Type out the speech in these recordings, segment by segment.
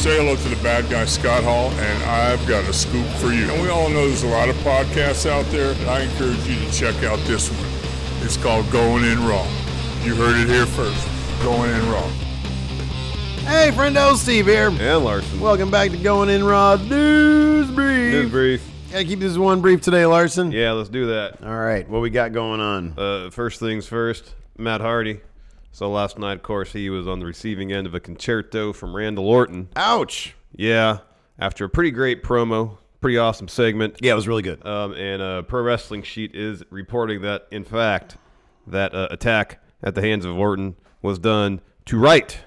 Say hello to the bad guy, Scott Hall, and I've got a scoop for you. And we all know there's a lot of podcasts out there, and I encourage you to check out this one. It's called Going In Raw. You heard it here first. Going In Raw. Hey, friendo, Steve here. And Larson. Welcome back to Going In Raw News Brief. News brief. Gotta keep this one brief today, Larson. Yeah, let's do that. All right, what we got going on? First things first, Matt Hardy. So last night, of course, he was on the receiving end of a concerto from Randall Orton. Ouch. Yeah, after a pretty great promo, pretty awesome segment. Yeah, it was really good. And Pro Wrestling Sheet is reporting that, in fact, that attack at the hands of Orton was done to write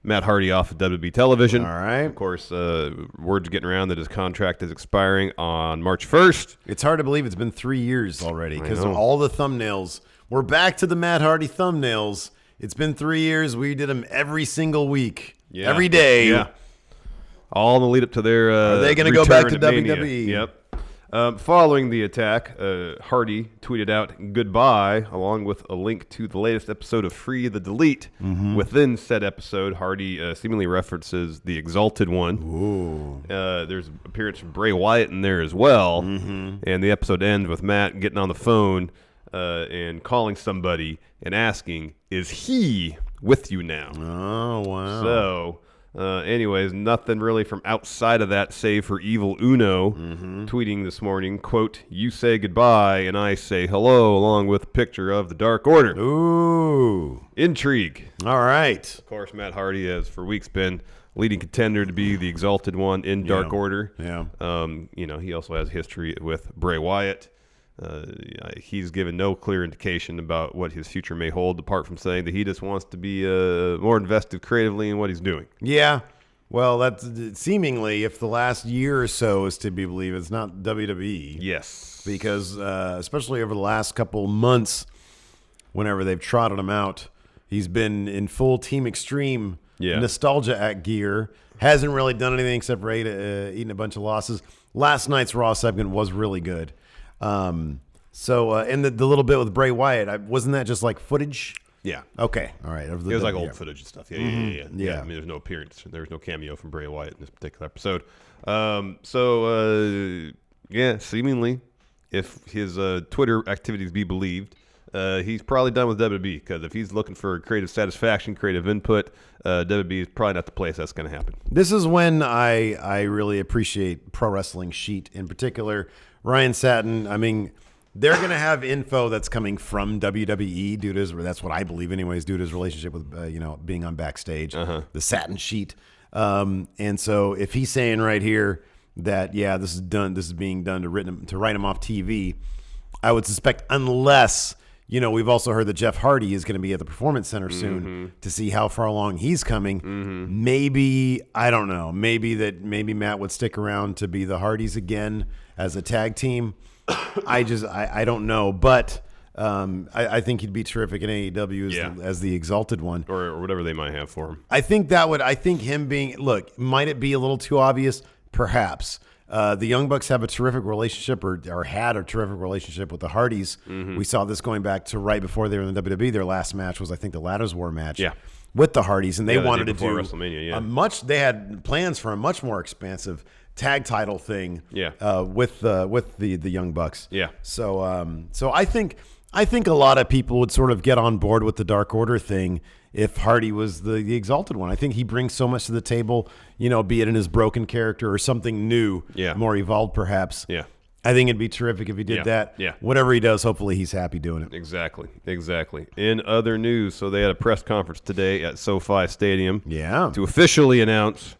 Matt Hardy off of WWE television. All right. Of course, word's getting around that his contract is expiring on March 1st. It's hard to believe it's been 3 years already because I of know. all the thumbnails. We're back to the Matt Hardy thumbnails. It's been 3 years. We did them every single week, every day. Yeah. All in the lead up to their Are they going to go back to Mania. WWE? Yep. Following the attack, Hardy tweeted out goodbye along with a link to the latest episode of Free the Delete. Mm-hmm. Within said episode, Hardy seemingly references the Exalted One. Ooh. There's an appearance from Bray Wyatt in there as well. Mm-hmm. And the episode ends with Matt getting on the phone and calling somebody and asking, is he with you now? Oh, wow. So, anyways, nothing really from outside of that save for Evil Uno tweeting this morning, quote, you say goodbye and I say hello, along with a picture of the Dark Order. Ooh. Intrigue. All right. Of course, Matt Hardy has for weeks been leading contender to be the Exalted One in Dark Order. Yeah. He also has history with Bray Wyatt. He's given no clear indication about what his future may hold, apart from saying that he just wants to be more invested creatively in what he's doing. Yeah. Well, that's seemingly, if the last year or so is to be believed, it's not WWE. Yes. Because especially over the last couple months, whenever they've trotted him out, he's been in full Team Extreme nostalgia act gear. Hasn't really done anything except for eating a bunch of losses. Last night's Raw segment was really good. And the little bit with Bray Wyatt, wasn't that just like footage? Yeah. Okay. All right. It was like old footage and stuff. Yeah. I mean, there's no appearance. There was no cameo from Bray Wyatt in this particular episode. Seemingly, if his Twitter activities be believed, he's probably done with WWE, because if he's looking for creative satisfaction, creative input, WWE is probably not the place that's going to happen. This is when I really appreciate Pro Wrestling Sheet in particular. Ryan Satin, I mean, they're going to have info that's coming from WWE due to his, that's what I believe anyways, due to his relationship with, being on Backstage, the Satin Sheet. And so if he's saying right here that, this is being done to write him off TV, I would suspect, unless, we've also heard that Jeff Hardy is going to be at the Performance Center soon to see how far along he's coming. Maybe, I don't know, maybe Matt would stick around to be the Hardys again as a tag team. I don't know, but I think he'd be terrific in AEW as the Exalted One, or whatever they might have for him. I think him being, look, might it be a little too obvious? Perhaps. The Young Bucks have a terrific relationship, or had a terrific relationship with the Hardys. We saw this going back to right before they were in the WWE. Their last match was, I think, the Ladders War match with the Hardys, and they wanted to do WrestleMania. They had plans for a much more expansive tag title thing with the Young Bucks. Yeah. So I think a lot of people would sort of get on board with the Dark Order thing if Hardy was the Exalted One. I think he brings so much to the table, be it in his broken character or something new, more evolved perhaps. Yeah. I think it'd be terrific if he did that. Yeah. Whatever he does, hopefully he's happy doing it. Exactly. In other news, so they had a press conference today at SoFi Stadium to officially announce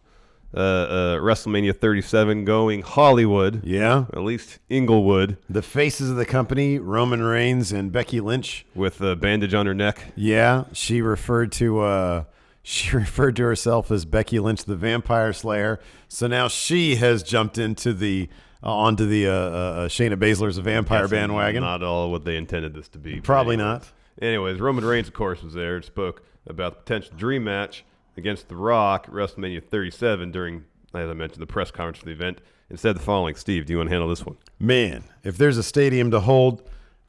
WrestleMania 37 going Hollywood. Yeah. At least Inglewood. The faces of the company, Roman Reigns and Becky Lynch. With a bandage on her neck. Yeah. She referred to herself as Becky Lynch, the Vampire Slayer. So now she has jumped into onto the Shayna Baszler's Vampire bandwagon. Not all what they intended this to be. Probably not. Anyways, Roman Reigns, of course, was there and spoke about the potential dream match against The Rock at WrestleMania 37 during, as I mentioned, the press conference for the event, and said the following. Steve, do you want to handle this one? Man, if there's a stadium to hold,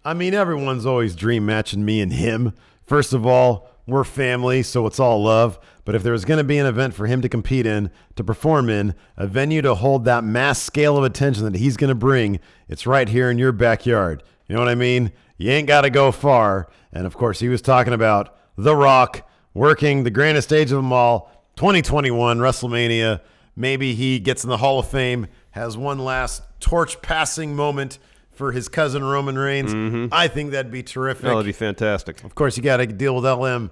I mean, everyone's always dream matching me and him. First of all, we're family, so it's all love. But if there was going to be an event for him to compete in, to perform in, a venue to hold that mass scale of attention that he's going to bring, it's right here in your backyard. You know what I mean? You ain't got to go far. And, of course, he was talking about The Rock working the grandest stage of them all, 2021 WrestleMania. Maybe he gets in the Hall of Fame, has one last torch-passing moment for his cousin Roman Reigns. I think that'd be terrific. That'd be fantastic. Of course, you got to deal with all them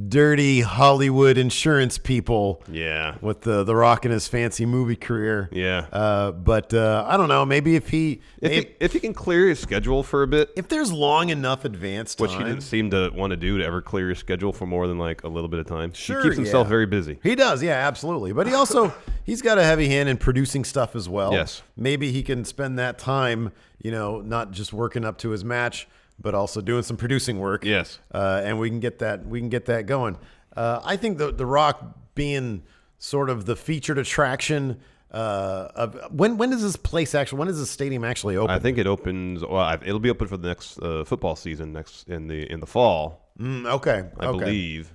dirty Hollywood insurance people. Yeah. With the Rock and his fancy movie career. Yeah. But I don't know. Maybe if he can clear his schedule for a bit. If there's long enough advance time. Which he didn't seem to want to do to ever clear his schedule for more than like a little bit of time. Sure, he keeps himself very busy. He does, yeah, absolutely. But he's got a heavy hand in producing stuff as well. Yes. Maybe he can spend that time, not just working up to his match, but also doing some producing work. Yes. And we can get that going. I think the Rock being sort of the featured attraction of when does this stadium actually open? I think it opens. Well, it'll be open for the next football season in the fall. Okay. I believe.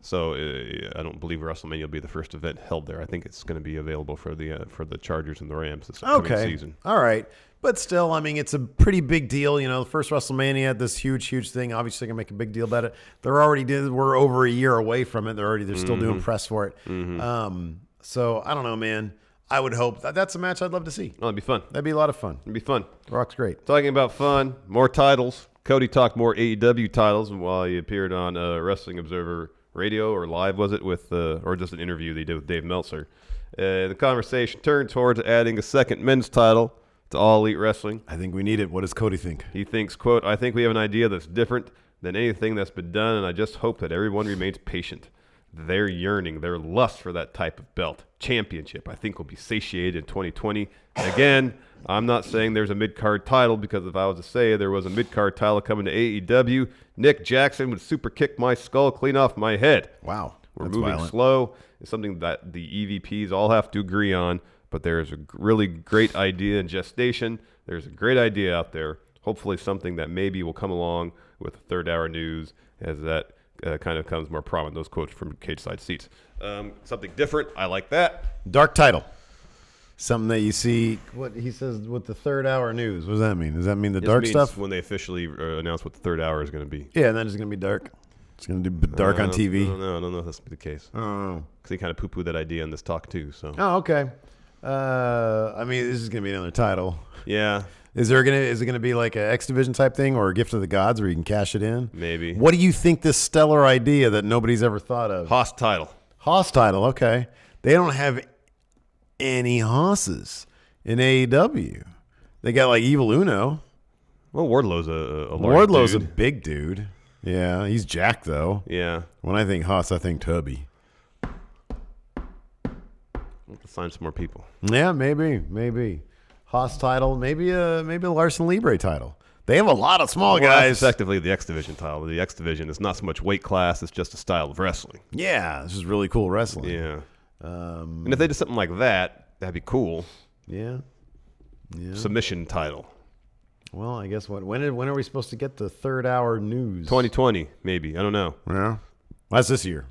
So I don't believe WrestleMania will be the first event held there. I think it's going to be available for the Chargers and the Rams this upcoming season. All right. But still, I mean, it's a pretty big deal. The first WrestleMania had this huge, huge thing. Obviously, going to make a big deal about it. We're over a year away from it. They're still doing press for it. So I don't know, man. I would hope that's a match I'd love to see. Oh, it'd be fun. That'd be a lot of fun. It'd be fun. Rock's great. Talking about fun, more titles. Cody talked more AEW titles while he appeared on Wrestling Observer Radio or live, was it, or just an interview they did with Dave Meltzer. The conversation turned towards adding a second men's title to All Elite Wrestling. I think we need it. What does Cody think? He thinks, quote, "I think we have an idea that's different than anything that's been done, and I just hope that everyone remains patient. Their yearning, their lust for that type of belt, championship, I think will be satiated in 2020. Again, I'm not saying there's a mid-card title, because if I was to say there was a mid-card title coming to AEW, Nick Jackson would super kick my skull clean off my head." Wow. We're moving slow. It's something that the EVPs all have to agree on, but there's a really great idea in gestation. There's a great idea out there. Hopefully something that maybe will come along with Third Hour News as that kind of comes more prominent. Those quotes from Cage Side Seats. Something different. I like that. Dark title. Something that you see, what he says with the Third Hour News. What does that mean? Does that mean the dark stuff? When they officially announce what the third hour is going to be. Yeah, and then it's going to be dark. It's going to be dark on TV. I don't know if that's the case. Because he kind of poo-pooed that idea in this talk too. So. Oh, okay. I mean, this is going to be another title. Yeah. Is it gonna be like an X Division type thing or a Gift of the Gods where you can cash it in? Maybe. What do you think this stellar idea that nobody's ever thought of? Hoss title. Hoss title, okay. They don't have any hosses in AEW. They got like Evil Uno. Well, Wardlow's a large Wardlow's dude. a big dude. Yeah, he's jacked though. Yeah. When I think Hoss, I think Tubby. We'll have to sign some more people. Yeah, maybe. Hoss title, maybe a Larson Libre title. They have a lot of small guys. That's effectively the X Division title. The X Division is not so much weight class; it's just a style of wrestling. Yeah, this is really cool wrestling. Yeah. And if they did something like that, that'd be cool. Yeah. Submission title. Well, I guess when are we supposed to get the Third Hour News? 2020, maybe. I don't know. Yeah. Well, that's this year.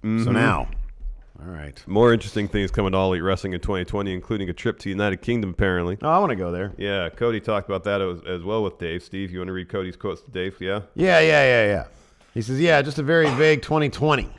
Mm-hmm. So now. All right. More interesting things coming to All Elite Wrestling in 2020, including a trip to United Kingdom, apparently. Oh, I want to go there. Yeah, Cody talked about that as well with Dave. Steve, you want to read Cody's quotes to Dave? Yeah? Yeah. He says, yeah, just a very vague 2020.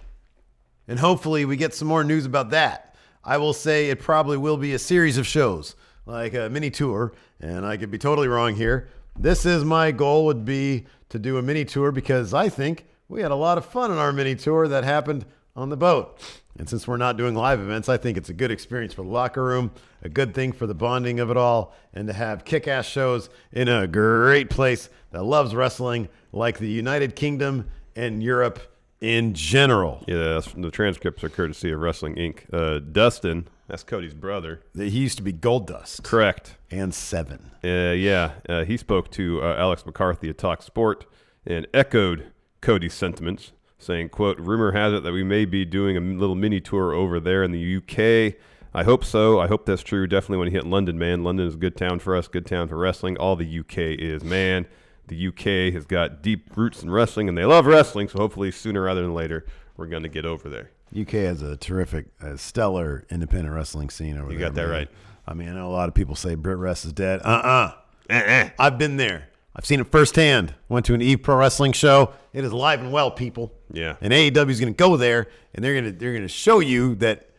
And hopefully we get some more news about that. I will say it probably will be a series of shows, like a mini tour, and I could be totally wrong here. This is my goal would be to do a mini tour because I think we had a lot of fun on our mini tour that happened on the boat. And since we're not doing live events, I think it's a good experience for the locker room, a good thing for the bonding of it all, and to have kick-ass shows in a great place that loves wrestling like the United Kingdom and Europe in general. Yeah, the transcripts are courtesy of Wrestling Inc. Dustin, that's Cody's brother. He used to be Goldust. Correct. And Seven. He spoke to Alex McCarthy at Talk Sport and echoed Cody's sentiments, saying, quote, "Rumor has it that we may be doing a little mini tour over there in the UK. I hope so. I hope that's true. Definitely when you hit London, man. London is a good town for us, good town for wrestling. All the UK is, man. the UK has got deep roots in wrestling, and they love wrestling, so hopefully sooner rather than later, we're going to get over there. UK has a terrific, stellar independent wrestling scene over there. You got that right. I mean, I know a lot of people say Brit Rest is dead. I've been there. I've seen it firsthand. Went to an Eve Pro Wrestling show. It is alive and well, people. Yeah. And AEW is going to go there, and they're going to show you that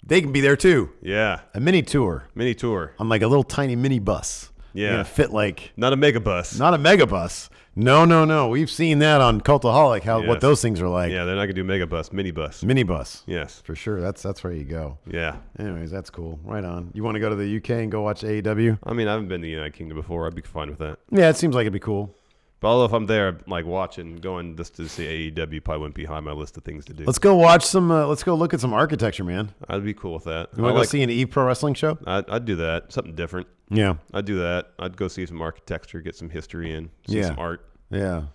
they can be there too. Yeah. A mini tour. Mini tour. On like a little tiny mini bus. Yeah. You're going to fit like... Not a mega bus. Not a mega bus. No. We've seen that on Cultaholic, what those things are like. Yeah, they're not going to do mega bus, mini bus. Mini bus. Yes. For sure. That's where you go. Yeah. Anyways, that's cool. Right on. You want to go to the UK and go watch AEW? I mean, I haven't been to the United Kingdom before. I'd be fine with that. Yeah, it seems like it'd be cool. But although if I'm there, like watching, going just to see AEW probably wouldn't be high on my list of things to do. Let's go watch some. Let's go look at some architecture, man. I'd be cool with that. You want to go see an Eve Pro Wrestling show? I'd do that. Something different. Yeah. I'd do that. I'd go see some architecture, get some history in, see some art. Yeah.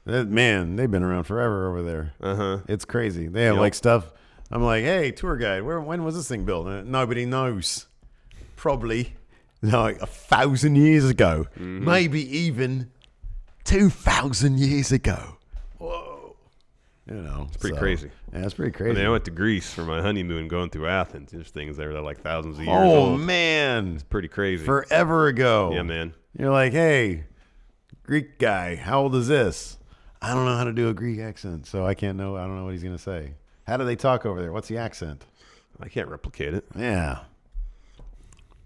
Man, they've been around forever over there. Uh-huh. It's crazy. They have like stuff. I'm like, hey, tour guide, when was this thing built? Nobody knows. Probably like 1,000 years ago. Mm-hmm. Maybe even 2,000 years ago. Whoa. It's pretty crazy. Yeah, it's pretty crazy. I mean, I went to Greece for my honeymoon going through Athens. There's things there that are like thousands of years old. old. Man. It's pretty crazy. Forever ago. Yeah, man. You're like, hey, Greek guy, how old is this? I don't know how to do a Greek accent, so I don't know what he's going to say. How do they talk over there? What's the accent? I can't replicate it. Yeah,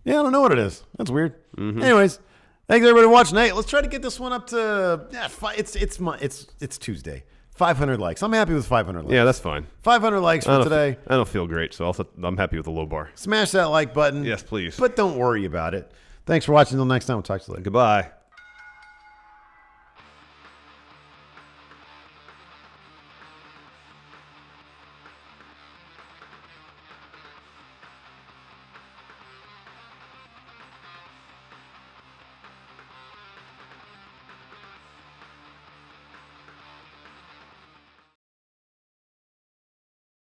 I don't know what it is. That's weird. Mm-hmm. Anyways, thanks everybody for watching. Hey, let's try to get this one up to it's Tuesday. 500 likes. I'm happy with 500 likes. Yeah, that's fine. 500 likes for today. I don't feel great, so I'm happy with the low bar. Smash that like button. Yes, please. But don't worry about it. Thanks for watching. Until next time, we'll talk to you later. Goodbye.